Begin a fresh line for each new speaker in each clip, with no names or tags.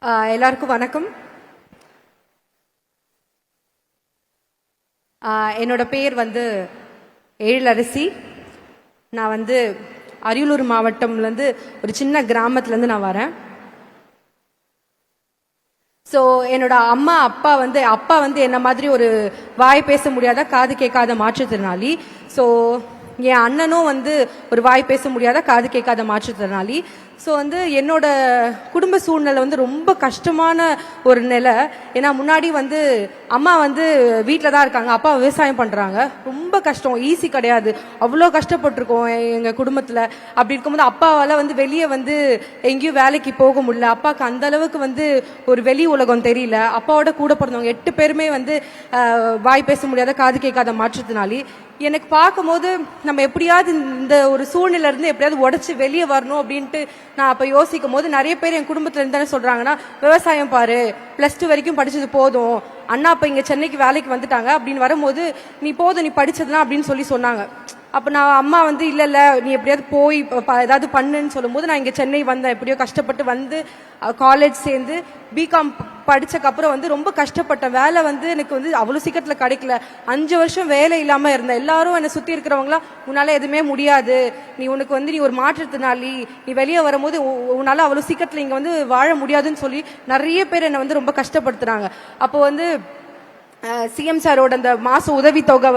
எல்லாருக்கும் வணக்கம். என்னோட பேர் எழிலரசி. நான் அரியலூர் மாவட்டம்லேருந்து ஒரு சின்ன கிராமத்துலேருந்து நான் வரேன். ஸோ என்னோட அம்மா அப்பா அப்பா என்ன மாதிரி ஒரு வாய் பேச முடியாத காது கேட்காத மாற்றுத்திறனாளி. ஸோ என் அண்ணனும் ஒரு வாய் பேச முடியாத காது கேட்காத மாற்றுத்திறனாளி. ஸோ என்னோட குடும்ப சூழ்நிலை ரொம்ப கஷ்டமான ஒரு நிலை. ஏன்னா முன்னாடி அம்மா வீட்டில் தான் இருக்காங்க, அப்பா விவசாயம் பண்ணுறாங்க. ரொம்ப கஷ்டம், ஈஸி கிடையாது. அவ்வளோ கஷ்டப்பட்டிருக்கோம் எங்கள் குடும்பத்தில். அப்படி இருக்கும்போது அப்பாவால் வெளியே எங்கேயும் வேலைக்கு போக முடியல. அப்பாவுக்கு அந்த அளவுக்கு ஒரு வெளி உலகம் தெரியல. அப்பாவோட கூட பிறந்தவங்க 8 பேருமே வாய் பேச முடியாத காது கேட்காத மாற்றுத்திறனாளி. எனக்கு பார்க்கும்போது நம்ம எப்படியாவது இந்த ஒரு சூழ்நிலை இருந்து எப்படியாவது உடச்சி வெளியே வரணும் அப்படின்ட்டு நான் அப்போ யோசிக்கும் போது நிறைய பேர் என் குடும்பத்தில் இருந்தானே சொல்கிறாங்கன்னா, விவசாயம் பாரு, +2 வரைக்கும் படிச்சது போதும், அண்ணா அப்போ இங்கே சென்னைக்கு வேலைக்கு வந்துட்டாங்க அப்படின்னு வரும்போது, நீ போதும் நீ படிச்சதுலாம் அப்படின்னு சொன்னாங்க. அப்போ நான் அம்மா இல்லை நீ எப்படியாவது போய் ஏதாவது பண்ணுன்னு சொல்லும்போது நான் இங்கே சென்னை வந்தேன். எப்படியோ கஷ்டப்பட்டு காலேஜ் சேர்ந்து பிகாம் படித்தக்கப்புறம் ரொம்ப கஷ்டப்பட்டேன். வேலை எனக்கு அவ்வளோ சீக்கிரத்தில் கிடைக்கல. 5 வருஷம் வேலை இல்லாமல் இருந்தேன். எல்லாரும் என்னை சுற்றி இருக்கிறவங்களாம், உன்னால் எதுவுமே முடியாது, உனக்கு நீ ஒரு மாற்றுத்திறனாளி, நீ வெளியே வரும்போது உன்னால் அவ்வளோ சீக்கிரத்தில் இங்கே வாழ முடியாதுன்னு சொல்லி நிறைய பேர் என்னை ரொம்ப கஷ்டப்படுத்துனாங்க. அப்போ சிஎம் சாரோட அந்த மாச உதவி தொகை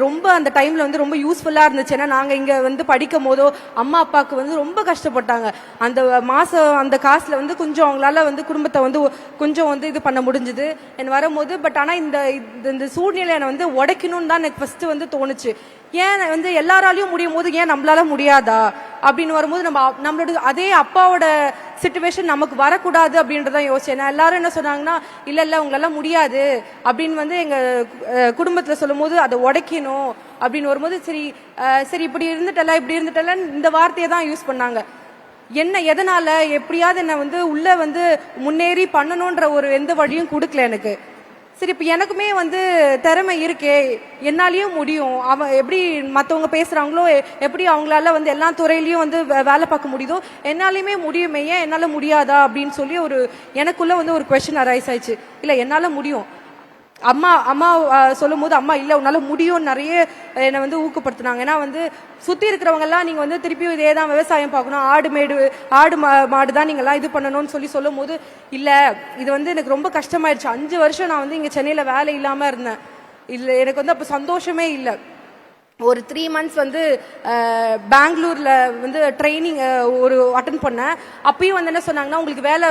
ரொம்ப அந்த டைம்ல ரொம்ப யூஸ்ஃபுல்லா இருந்துச்சு. ஏன்னா நாங்க இங்க படிக்கும் போதோ அம்மா அப்பாவுக்கு ரொம்ப கஷ்டப்பட்டாங்க. அந்த மாசம் அந்த காசுல கொஞ்சம் அவங்களால குடும்பத்தை கொஞ்சம் இது பண்ண முடிஞ்சுது என் வரும்போது. பட் ஆனா இந்த சூழ்நிலை என்னை உடைக்கணும்னு தான் எனக்கு ஃபர்ஸ்ட் தோணுச்சு. ஏன் எல்லாராலையும் முடியும் போது ஏன் நம்மளால முடியாதா அப்படின்னு வரும்போது நம்மளோட அதே அப்பாவோட சிச்சுவேஷன் நமக்கு வரக்கூடாது அப்படின்றதான் யோசிச்சேன். எல்லாரும் என்ன சொன்னாங்கன்னா, இல்ல உங்களால முடியாது அப்படின்னு எங்க குடும்பத்துல சொல்லும் போது அதை உடைக்கணும் அப்படின்னு வரும்போது, சரி இப்படி இருந்துட்டல இந்த வார்த்தையை தான் யூஸ் பண்ணாங்க. என்ன எதனால எப்படியாவது என்ன உள்ள முன்னேறி பண்ணணும்ன்ற ஒரு எந்த வழியும் கொடுக்கல எனக்கு. சரி, இப்ப எனக்குமே திறமை இருக்கே, என்னாலையும் முடியும். எப்படி மற்றவங்க பேசுறாங்களோ, எப்படி அவங்களால எல்லா துறையிலையும் வேலை பார்க்க முடியுதோ, என்னாலையுமே முடியுமே, ஏன் என்னால முடியாதா அப்படின்னு சொல்லி எனக்குள்ள ஒரு கொஸ்டின் அரைஸ் ஆயிடுச்சு. இல்ல என்னால முடியும். அம்மா சொல்லும் போது அம்மா இல்ல உன்னால முடியும் நிறைய என்னை ஊக்கப்படுத்தினாங்க. ஏன்னா சுத்தி இருக்கிறவங்க எல்லாம் நீங்க திருப்பியும் இதே தான் விவசாயம் பார்க்கணும், ஆடு மாடு தான் நீங்க எல்லாம் இது பண்ணணும்னு சொல்லும் போது, இல்ல இது எனக்கு ரொம்ப கஷ்டமாயிடுச்சு. 5 வருஷம் நான் இங்க சென்னையில வேலை இல்லாம இருந்தேன். இல்ல எனக்கு அப்ப சந்தோஷமே இல்லை. ஒரு 3 months பெங்களூர்ல ட்ரைனிங் ஒரு அட்டன் பண்ணேன். அப்பயும் என்ன சொன்னாங்கன்னா, உங்களுக்கு வேலை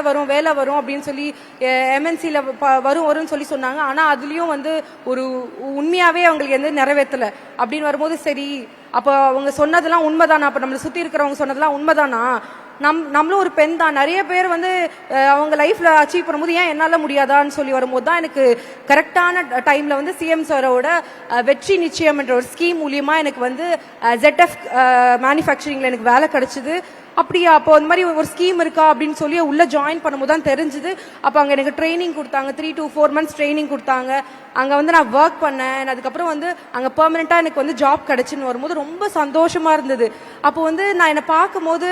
வரும் அப்படின்னு சொல்லி MNCல வரும்னு சொல்லி சொன்னாங்க. ஆனா அதுலயும் ஒரு உண்மையாவே அவங்களுக்கு நிறைவேற்றல. அப்படின்னு வரும்போது சரி, அப்ப அவங்க சொன்னதெல்லாம் உண்மைதானா, அப்ப நம்மளை சுத்தி இருக்கிறவங்க சொன்னதெல்லாம் உண்மைதானா, நம்மளும் ஒரு பெண் தான், நிறைய பேர் அவங்க லைஃப்ல அச்சீவ் பண்ணும்போது ஏன் என்னால முடியாதான்னு சொல்லி வரும்போது தான் எனக்கு கரெக்டான டைம்ல சிஎம் சாரோட வெற்றி நிச்சயம் என்ற ஒரு ஸ்கீம் மூலியமா எனக்கு ZF மேனுஃபேக்சரிங்ல எனக்கு வேலை கிடைச்சது. அப்படியா, அப்போ அந்த மாதிரி ஒரு ஸ்கீம் இருக்கா அப்படின்னு சொல்லி உள்ள ஜாயின் பண்ணும்போது தான் தெரிஞ்சுது. அப்போ அங்கே எனக்கு ட்ரைனிங் கொடுத்தாங்க, 3 to 4 months ட்ரைனிங் கொடுத்தாங்க. அங்கே நான் ஒர்க் பண்ணேன். அதுக்கப்புறம் அங்கே பெர்மனண்டா எனக்கு ஜாப் கிடைச்சுன்னு வரும்போது ரொம்ப சந்தோஷமா இருந்தது. அப்போ நான் என்னை பார்க்கும்போது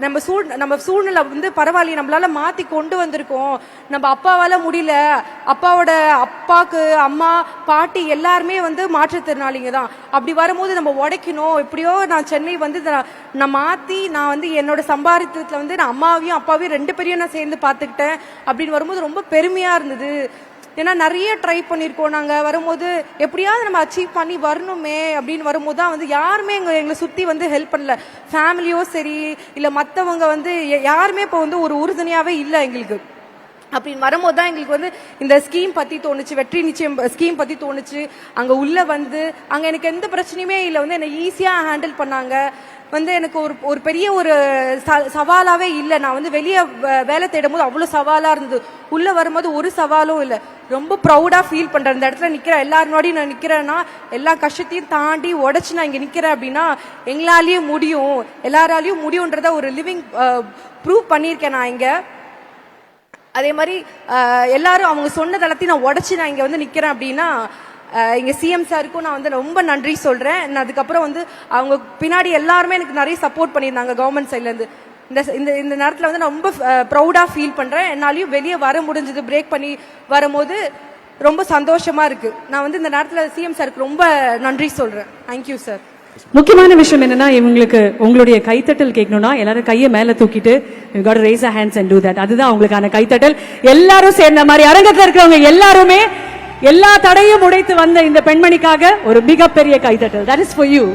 நம்ம சூழ்நிலை பரவாயில்லையே, நம்மளால மாத்தி கொண்டு வந்திருக்கோம். நம்ம அப்பாவால முடியல, அப்பாவோட அப்பாக்கு அம்மா பாட்டி எல்லாருமே மாற்றுத்திறனாளிங்க தான். அப்படி வரும்போது நம்ம உடைக்கணும். எப்படியோ நான் சென்னை நான் மாத்தி நான் என்னோட சம்பாதித்தத்துல நான் அம்மாவையும் அப்பாவையும் 2 பேரையும் நான் சேர்ந்து பார்த்துக்கிட்டேன். அப்படின்னு வரும்போது ரொம்ப பெருமையா இருந்தது. ஏன்னா நிறைய ட்ரை பண்ணியிருக்கோம். நாங்கள் வரும்போது எப்படியாவது நம்ம அச்சீவ் பண்ணி வரணுமே அப்படின்னு வரும்போது தான் யாருமே எங்களை சுற்றி ஹெல்ப் பண்ணல. ஃபேமிலியோ சரி இல்லை மற்றவங்க யாருமே இப்போ ஒரு உறுதுணையாகவே இல்லை எங்களுக்கு. அப்படின்னு வரும்போது தான் எங்களுக்கு இந்த ஸ்கீம் பற்றி தோணுச்சு, வெற்றி நிச்சயம் ஸ்கீம் பற்றி தோணுச்சு. அங்கே உள்ள அங்கே எனக்கு எந்த பிரச்சனையுமே இல்லை, என்னை ஈஸியாக ஹேண்டில் பண்ணாங்க. எனக்கு ஒரு பெரிய ஒரு சவாலாவே இல்லை. நான் வெளியே வேலை தேடும் போது அவ்வளோ சவாலா இருந்தது. உள்ள வரும்போது ஒரு சவாலும் இல்லை. ரொம்ப ப்ரௌடா ஃபீல் பண்றேன். இந்த இடத்துல நிக்கிறேன், எல்லாருனோடையும் நான் நிக்கிறேன்னா எல்லா கஷ்டத்தையும் தாண்டி உடைச்சு நான் இங்க நிக்கிறேன் அப்படின்னா எங்களாலேயும் முடியும், எல்லாராலையும் முடியும்ன்றத ஒரு லிவிங் ப்ரூவ் பண்ணியிருக்கேன் நான் இங்க. அதே மாதிரி எல்லாரும் அவங்க சொன்னது எல்லாத்தையும் நான் உடைச்சு நான் இங்க நிக்கிறேன் அப்படின்னா இங்க சிஎம் சாருக்கும் நான் ரொம்ப நன்றி சொல்றேன். அதுக்கப்புறம் அவங்க பின்னாடி எல்லாருமே எனக்கு நிறைய சப்போர்ட் பண்ணியிருந்தாங்க கவர்மெண்ட் சைட்ல இருந்து. இந்த இந்த இந்த நேரத்தில் வந்து நான் ரொம்ப ப்ரௌடாக ஃபீல் பண்ணுறேன். என்னாலையும் வெளியே வர முடிஞ்சது, பிரேக் பண்ணி வரும்போது ரொம்ப சந்தோஷமா இருக்கு. நான் வந்து இந்த நேரத்தில் சிஎம் சாருக்கு ரொம்ப நன்றி சொல்கிறேன். Thank you sir.
முக்கியமான விஷயம் என்னன்னா, இவங்களுக்கு உங்களுடைய கைத்தட்டல் கேட்கணும்னா எல்லாரும் கையை மேல தூக்கிட்டு you got to raise your hands and do that. அதுதான் உங்களுக்கான கைத்தட்டல். எல்லாரும் சேர்ந்த மாதிரி அரங்கத்தில் இருக்கிறவங்க எல்லாருமே எல்லா தடையும் உடைத்து வந்த இந்த பெண்மணிக்காக ஒரு மிகப்பெரிய கைத்தட்டல். That is for you.